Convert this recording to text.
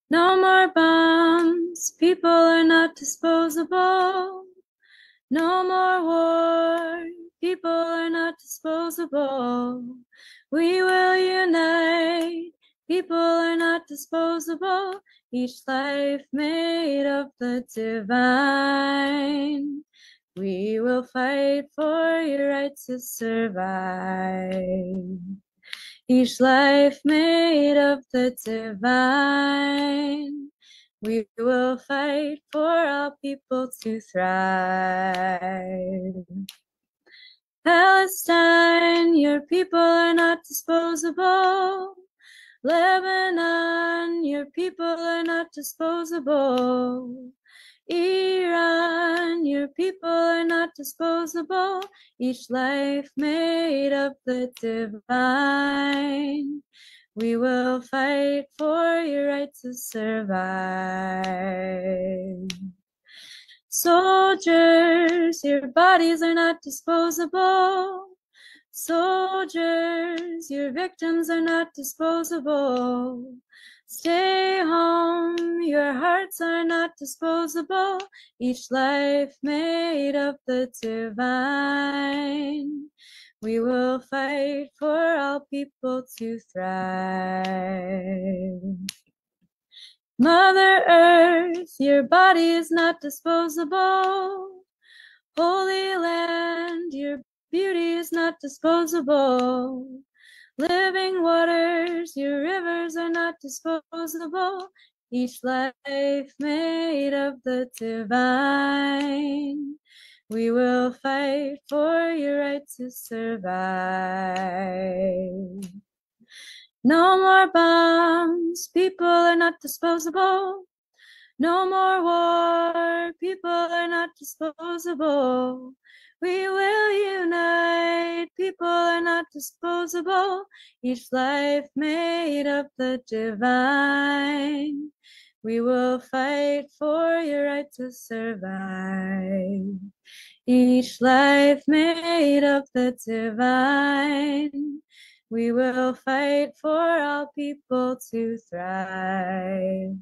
No more bombs, people are not disposable. No more war, people are not disposable. We will unite, people are not disposable. Each life made of the divine. We will fight for your right to survive. Each life made of the divine. We will fight for all people to thrive. Palestine, your people are not disposable. Lebanon, your people are not disposable. Iran, your people are not disposable. Each life made of the divine. We will fight for your right to survive. Soldiers, your bodies are not disposable. Soldiers, your victims are not disposable. Stay home, your hearts are not disposable. Each life made of the divine. We will fight for all people to thrive. Mother Earth, your body is not disposable. Holy Land, your beauty is not disposable. Living waters, your rivers are not disposable. Each life made of the divine. We will fight for your right to survive. No more bombs, people are not disposable. No more war, people are not disposable. We will unite, people are not disposable. Each life made of the divine. We will fight for your right to survive. Each life made of the divine. We will fight for all people to thrive.